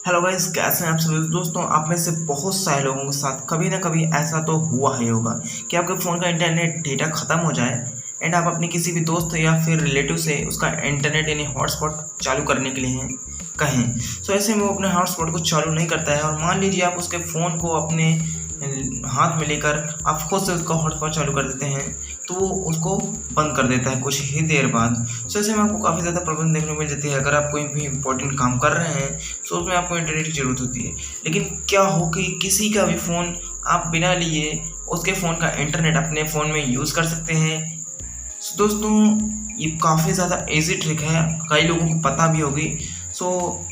Hello guys, कैसे हैं आप सभी दोस्तों। आप में से बहुत सारे लोगों के साथ कभी ना कभी ऐसा तो हुआ ही होगा कि आपके फ़ोन का इंटरनेट डेटा ख़त्म हो जाए एंड आप अपने किसी भी दोस्त या फिर रिलेटिव से उसका इंटरनेट यानी हॉटस्पॉट चालू करने के लिए कहें। सो ऐसे में वो अपने हॉटस्पॉट को चालू नहीं करता है और मान लीजिए आप उसके फ़ोन को अपने हाथ में लेकर आप खुद से उसका हॉटस्पॉट चालू कर देते हैं तो वो उसको बंद कर देता है कुछ ही देर बाद। सो ऐसे में आपको काफ़ी ज़्यादा प्रॉब्लम देखने को मिल जाती है। अगर आप कोई भी इंपॉर्टेंट काम कर रहे हैं तो उसमें आपको इंटरनेट की ज़रूरत होती है, लेकिन क्या हो कि किसी का भी फ़ोन आप बिना लिए उसके फ़ोन का इंटरनेट अपने फ़ोन में यूज़ कर सकते हैं। सो दोस्तों, ये काफ़ी ज़्यादा ईजी ट्रिक है, कई लोगों को पता भी होगी। सो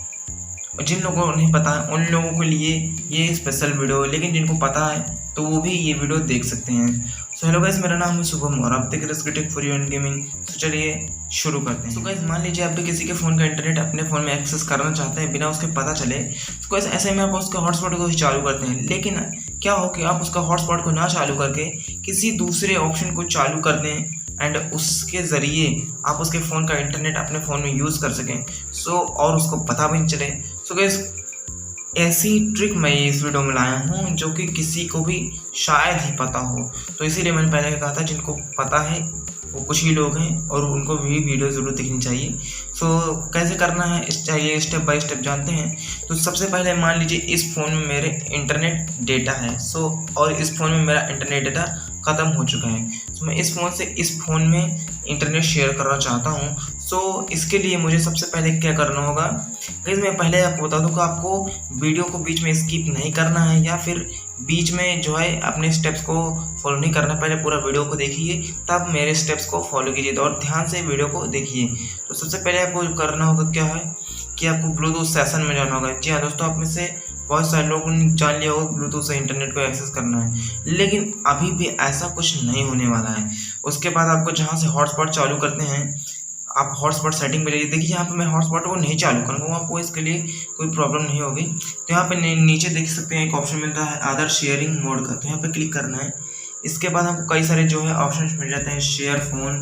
जिन लोगों को नहीं पता है उन लोगों के लिए ये स्पेशल वीडियो है, लेकिन जिनको पता है तो वो भी ये वीडियो देख सकते हैं। सो हेलो गाइस, मेरा नाम है शुभम और आप देख रहे हैं tech for you and gaming. तो चलिए शुरू करते हैं। सो गाइस, मान लीजिए आप भी किसी के फ़ोन का इंटरनेट अपने फ़ोन में एक्सेस करना चाहते हैं बिना उसके पता चले। तो गाइस ऐसे में आप उसका हॉटस्पॉट को ही चालू करते हैं, लेकिन क्या हो कि आप उसका हॉटस्पॉट को ना चालू करके किसी दूसरे ऑप्शन को चालू कर दें एंड उसके ज़रिए आप उसके फ़ोन का इंटरनेट अपने फ़ोन में यूज़ कर सकें। सो और उसको पता भी नहीं चले। सो गाइस, ऐसी ट्रिक मैं इस वीडियो में लाया हूँ जो कि किसी को भी शायद ही पता हो, तो इसीलिए मैंने पहले कहा था जिनको पता है वो कुछ ही लोग हैं और उनको भी वीडियो ज़रूर देखनी चाहिए। सो कैसे करना है इस चाहिए स्टेप बाय स्टेप जानते हैं। तो सबसे पहले मान लीजिए इस फ़ोन में मेरे इंटरनेट डेटा है और इस फ़ोन में मेरा इंटरनेट डेटा ख़त्म हो चुका है। तो मैं इस फ़ोन से इस फ़ोन में इंटरनेट शेयर करना चाहता हूँ। सो इसके लिए मुझे सबसे पहले क्या करना होगा। गाइस मैं पहले आपको बता दूँ कि आपको वीडियो को बीच में स्किप नहीं करना है या फिर बीच में जो है अपने स्टेप्स को फॉलो नहीं करना। पहले पूरा वीडियो को देखिए तब मेरे स्टेप्स को फॉलो कीजिए और ध्यान से वीडियो को देखिए। तो सबसे पहले आपको जो करना होगा क्या है कि आपको ब्लूटूथ सेशन में जाना होगा। जी हाँ दोस्तों, आप में से बहुत सारे लोगों ने जान लिया होगा ब्लूटूथ से इंटरनेट को एक्सेस करना है, लेकिन अभी भी ऐसा कुछ नहीं होने वाला है। उसके बाद आपको जहाँ से हॉटस्पॉट चालू करते हैं आप हॉटस्पॉट सेटिंग में जाइए। देखिए यहाँ पे मैं हॉटस्पॉट को नहीं चालू करूँगा, आपको इसके लिए कोई प्रॉब्लम नहीं होगी। तो यहाँ पे नीचे देख सकते हैं एक ऑप्शन मिल रहा है अदर शेयरिंग मोड का, तो यहाँ पे क्लिक करना है। इसके बाद हमको कई सारे जो है ऑप्शन मिल जाते हैं शेयर फ़ोन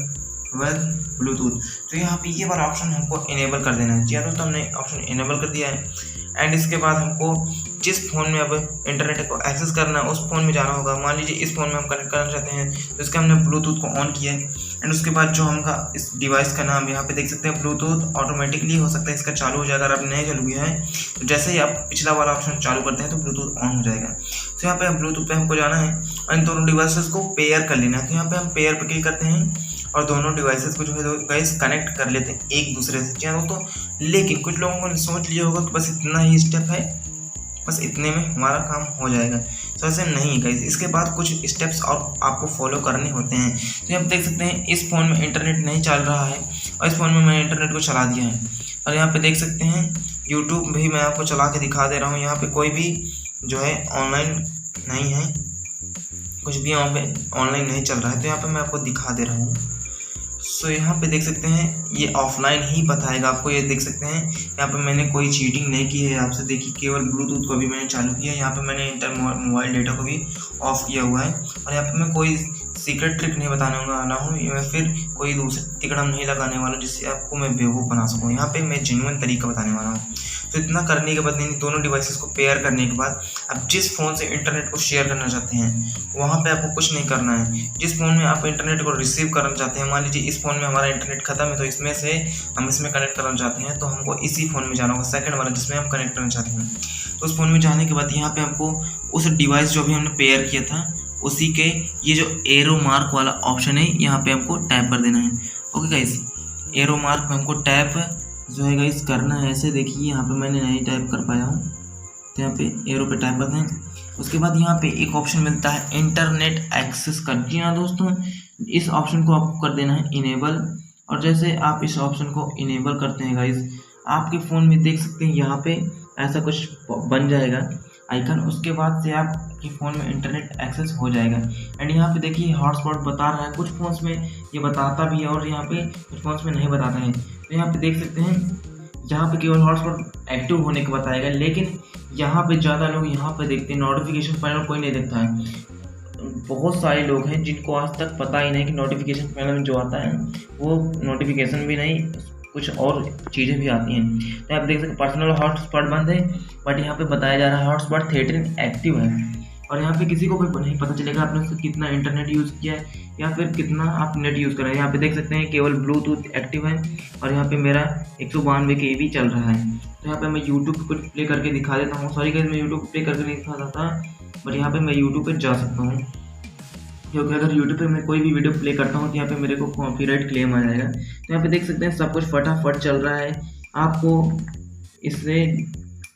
विद ब्लूटूथ। तो यहाँ पे ये वाला ऑप्शन हमको इनेबल कर देना है। जी हाँ दोस्तों, हमने ऑप्शन इनेबल कर दिया है एंड इसके बाद हमको जिस फ़ोन में अब इंटरनेट को एक्सेस करना है उस फ़ोन में जाना होगा। मान लीजिए इस फ़ोन में हम कनेक्ट करना चाहते हैं तो इसका हमने ब्लूटूथ को ऑन किया है एंड उसके बाद जो हमका इस डिवाइस का नाम यहाँ पे देख सकते हैं ब्लूटूथ ऑटोमेटिकली हो सकता है इसका चालू हो जाए। अगर आपने नहीं चालू किया है तो जैसे ही आप पिछला वाला ऑप्शन चालू करते हैं तो ब्लूटूथ ऑन हो जाएगा। तो यहाँ पे ब्लूटूथ पे हमको जाना है और इन दोनों डिवाइसेस को पेयर कर लेना है। तो यहाँ पे हम पेयर पे क्लिक करते हैं और दोनों डिवाइसेस को जो है गाइस कनेक्ट कर लेते हैं एक दूसरे से। जी हाँ दोस्तों, लेकिन कुछ लोगों ने सोच लिया होगा कि बस इतना ही स्टेप है, बस इतने में हमारा काम हो जाएगा। तो ऐसे नहीं है गाइस, इसके बाद कुछ स्टेप्स और आपको फॉलो करने होते हैं। तो आप देख सकते हैं इस फ़ोन में इंटरनेट नहीं चल रहा है और इस फ़ोन में मैंने इंटरनेट को चला दिया है और यहाँ पे देख सकते हैं यूट्यूब भी मैं आपको चला के दिखा दे रहा हूँ। यहाँ पे कोई भी जो है ऑनलाइन नहीं है, कुछ भी यहाँ पे ऑनलाइन नहीं चल रहा है। तो यहाँ पे मैं आपको दिखा दे रहा हूँ। सो यहाँ पे देख सकते हैं ये ऑफलाइन ही बताएगा आपको। ये देख सकते हैं यहाँ पे मैंने कोई चीटिंग नहीं की है आपसे। देखिए केवल ब्लूटूथ को भी मैंने चालू किया है, यहाँ पे मैंने मोबाइल डेटा को भी ऑफ किया हुआ है और यहाँ पे मैं कोई सीक्रेट ट्रिक नहीं बताने वाला हूँ या फिर कोई दूसरी तिकड़म नहीं लगाने वाला जिससे आपको मैं बेवकूफ़ बना सकूँ। यहाँ पे मैं जेन्युइन तरीका बताने वाला हूँ। तो इतना करने के बाद नहीं, दोनों डिवाइसेस को पेयर करने के बाद आप जिस फ़ोन से इंटरनेट को शेयर करना चाहते हैं वहाँ पे आपको कुछ नहीं करना है। जिस फ़ोन में आप इंटरनेट को रिसीव करना चाहते हैं, मान लीजिए इस फ़ोन में हमारा इंटरनेट खत्म है तो इसमें से हम इसमें कनेक्ट करना चाहते हैं, तो हमको इसी फ़ोन में जाना होगा सेकंड वाला जिसमें हम कनेक्ट करना चाहते हैं। तो उस फ़ोन में जाने के बाद यहाँ पे हमको उस डिवाइस जो भी हमने पेयर किया था उसी के ये जो एरो मार्क वाला ऑप्शन है यहाँ पे हमको टैप कर देना है। ओके गाइस, एरो मार्क पे हमको टैप जो है गाइस करना है। ऐसे देखिए यहाँ पे मैंने नहीं टाइप कर पाया हूँ तो यहाँ पे एरो पे टैप करते हैं। उसके बाद यहाँ पे एक ऑप्शन मिलता है इंटरनेट एक्सेस कर। जी हाँ दोस्तों, इस ऑप्शन को आपको कर देना है इनेबल और जैसे आप इस ऑप्शन को इनेबल करते हैं गाइस आपके फ़ोन में देख सकते हैं यहाँ पे ऐसा कुछ बन जाएगा आइकन। उसके बाद से आपके फ़ोन में इंटरनेट एक्सेस हो जाएगा एंड यहाँ पे देखिए हॉटस्पॉट बता रहा है। कुछ फ़ोन्स में ये बताता भी है और यहाँ पे कुछ फ़ोन्स में नहीं बताता है। तो यहाँ पे देख सकते हैं यहाँ पे केवल हॉटस्पॉट एक्टिव होने का बताएगा, लेकिन यहाँ पे ज़्यादा लोग यहाँ पे देखते हैं नोटिफिकेशन पैनल कोई नहीं देखता है। बहुत सारे लोग हैं जिनको आज तक पता ही नहीं कि नोटिफिकेशन पैनल में जो आता है वो नोटिफिकेशन भी नहीं कुछ और चीज़ें भी आती हैं। तो आप देख सकते हैं पर्सनल हॉटस्पॉट बंद है, बट यहाँ पे बताया जा रहा है हॉटस्पॉट थेटरिंग एक्टिव है। और यहाँ पे किसी को भी नहीं पता चलेगा आपने उससे कितना इंटरनेट यूज़ किया है या फिर कितना आप नेट यूज़ कर रहे हैं। यहाँ पे देख सकते हैं केवल ब्लूटूथ एक्टिव है और यहाँ पे मेरा 192 KB चल रहा है। तो यहाँ पे मैं यूट्यूब को प्ले करके दिखा देता हूँ। सॉरी गाइस, मैं यूट्यूब प्ले करके नहीं दिखा था, बट यहाँ पे मैं यूट्यूब पे जा सकता हूँ, क्योंकि अगर यूट्यूब पे मैं कोई भी वीडियो प्ले करता हूँ तो यहाँ पे मेरे को कॉपीराइट क्लेम आ जाएगा। तो यहाँ पे देख सकते हैं सब कुछ फटाफट चल रहा है। आपको इससे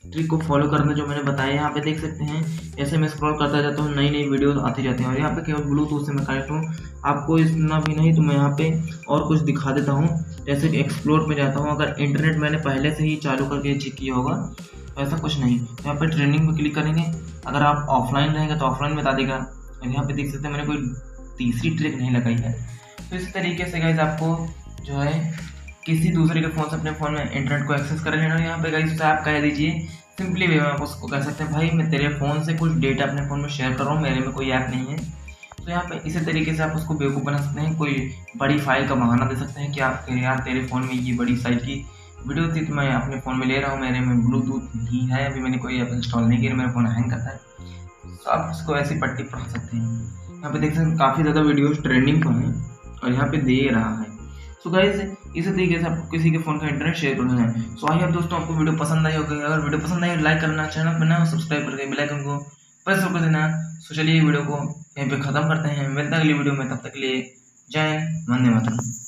ट्रिक को फॉलो करना जो मैंने बताया, यहाँ पे देख सकते हैं ऐसे मैं स्क्रॉल करता जाता हूँ, नई नई वीडियोस आती जाती हैं। और यहाँ पे केवल ब्लूटूथ से मैं कनेक्ट हूँ, आपको इतना भी नहीं तो मैं यहाँ पे और कुछ दिखा देता हूँ। जैसे कि एक्सप्लोर पे जाता हूँ, अगर इंटरनेट मैंने पहले से ही चालू करके चेक किया होगा तो ऐसा कुछ नहीं। तो यहाँ पे ट्रेंडिंग पे क्लिक करेंगे, अगर आप ऑफलाइन रहेंगे तो ऑफलाइन बता देगा। और यहाँ पे देख सकते हैं मैंने कोई तीसरी ट्रिक नहीं लगाई है। तो इस तरीके से गाइस आपको जो है किसी दूसरे के फ़ोन से अपने फ़ोन में इंटरनेट को एक्सेस कर लेना। यहाँ पे गाइस आप कह दीजिए सिंपली वे में आप उसको कह सकते हैं भाई मैं तेरे फ़ोन से कुछ डेटा अपने फ़ोन में शेयर कर रहा हूँ, मेरे में कोई ऐप नहीं है। तो यहाँ पे इसी तरीके से आप उसको बेवकूफ़ बना सकते हैं, कोई बड़ी फाइल का बहाना दे सकते हैं कि आप यार तेरे फ़ोन में ये बड़ी साइज की वीडियो थी तो मैं अपने फ़ोन में ले रहा हूँ, मेरे में ब्लूटूथ नहीं है, अभी मैंने कोई ऐप इंस्टॉल नहीं किया, मेरा फ़ोन हैंग करता है। तो आप उसको ऐसी पट्टी पढ़ा सकते हैं। यहाँ पे देख सकते हैं काफ़ी ज़्यादा वीडियोस ट्रेंडिंग पर हैं और यहाँ पे दे रहा है। सो गाइस इसी तरीके से आपको किसी के फ़ोन का इंटरनेट शेयर करना है। सो आई होप दोस्तों आपको वीडियो पसंद आई होगी। अगर वीडियो पसंद आई लाइक करना, चैनल पर नया सब्सक्राइब करके बेल आइकन को प्रेस कर देना। सो चलिए वीडियो को यहीं पे ख़त्म करते हैं, मिलते हैं अगली वीडियो में, तब तक के लिए जय हिंद, वंदे मातरम।